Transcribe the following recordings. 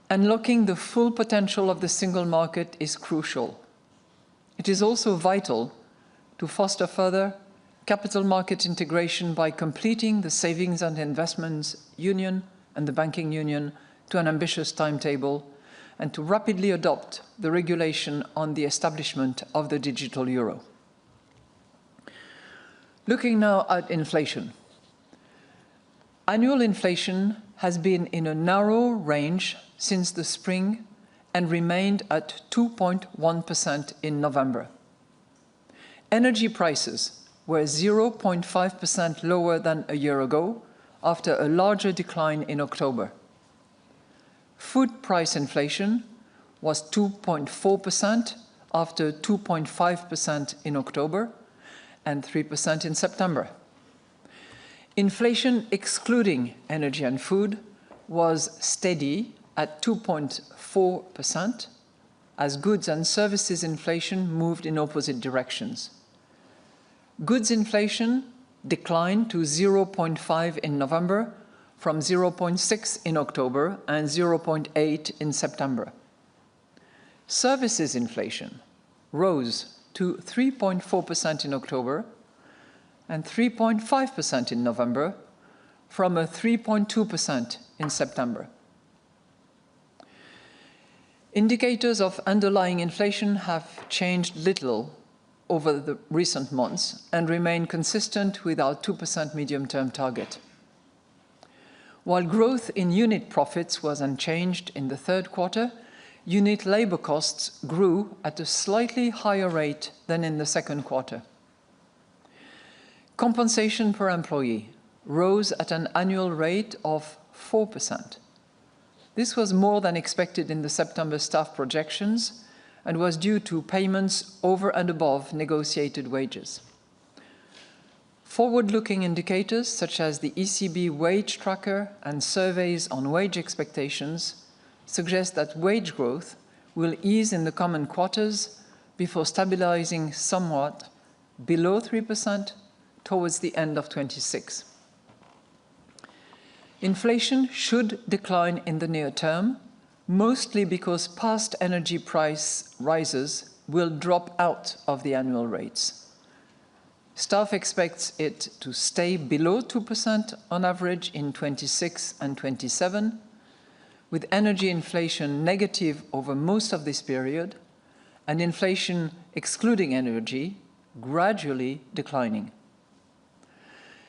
Unlocking the full potential of the single market is crucial. It is also vital to foster further capital market integration by completing the Savings and Investments Union and the Banking Union to an ambitious timetable, and to rapidly adopt the regulation on the establishment of the digital euro. Looking now at inflation. Annual inflation has been in a narrow range since the spring and remained at 2.1% in November. Energy prices were 0.5% lower than a year ago, after a larger decline in October. Food price inflation was 2.4% after 2.5% in October and 3% in September. Inflation excluding energy and food was steady at 2.4%, as goods and services inflation moved in opposite directions. Goods inflation declined to 0.5 in November from 0.6 in October and 0.8 in September. Services inflation rose to 3.4% in October and 3.5% in November from a 3.2% in September. Indicators of underlying inflation have changed little over the recent months and remain consistent with our 2% medium-term target. While growth in unit profits was unchanged in the third quarter, unit labour costs grew at a slightly higher rate than in the second quarter. Compensation per employee rose at an annual rate of 4%. This was more than expected in the September staff projections and was due to payments over and above negotiated wages. Forward-looking indicators such as the ECB wage tracker and surveys on wage expectations suggest that wage growth will ease in the coming quarters before stabilizing somewhat below 3% towards the end of 2026. Inflation should decline in the near term, mostly because past energy price rises will drop out of the annual rates. Staff expects it to stay below 2% on average in 26 and 27, with energy inflation negative over most of this period, and inflation excluding energy gradually declining.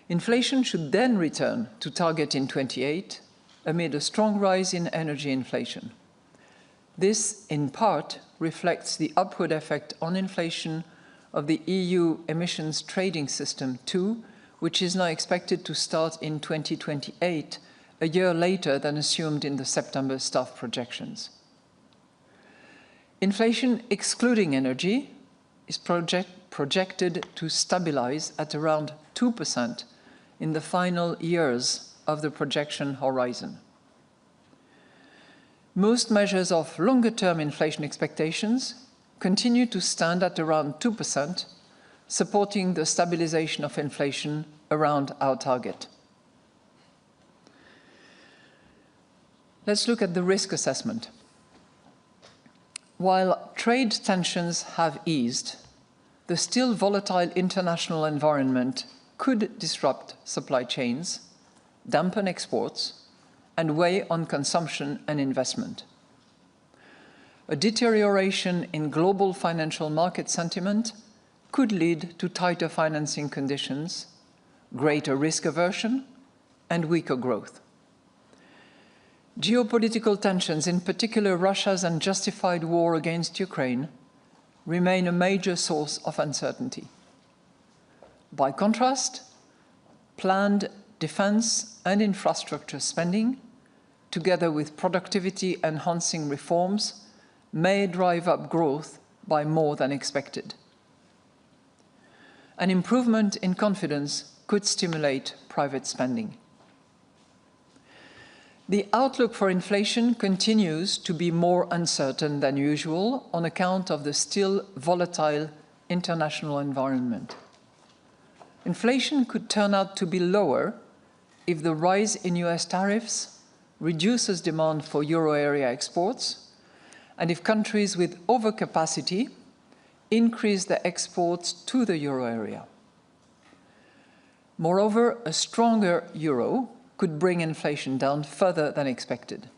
Inflation should then return to target in 28 amid a strong rise in energy inflation. This, in part, reflects the upward effect on inflation of the EU emissions trading system 2, which is now expected to start in 2028, a year later than assumed in the September staff projections. Inflation excluding energy is projected to stabilize at around 2% in the final years of the projection horizon. Most measures of longer-term inflation expectations continue to stand at around 2%, supporting the stabilization of inflation around our target. Let's look at the risk assessment. While trade tensions have eased, the still volatile international environment could disrupt supply chains, dampen exports, and weigh on consumption and investment. A deterioration in global financial market sentiment could lead to tighter financing conditions, greater risk aversion, and weaker growth. Geopolitical tensions, in particular Russia's unjustified war against Ukraine, remain a major source of uncertainty. By contrast, planned defense and infrastructure spending, together with productivity-enhancing reforms, may drive up growth by more than expected. An improvement in confidence could stimulate private spending. The outlook for inflation continues to be more uncertain than usual on account of the still volatile international environment. Inflation could turn out to be lower if the rise in US tariffs reduces demand for euro area exports, and if countries with overcapacity increase their exports to the euro area. Moreover, a stronger euro could bring inflation down further than expected.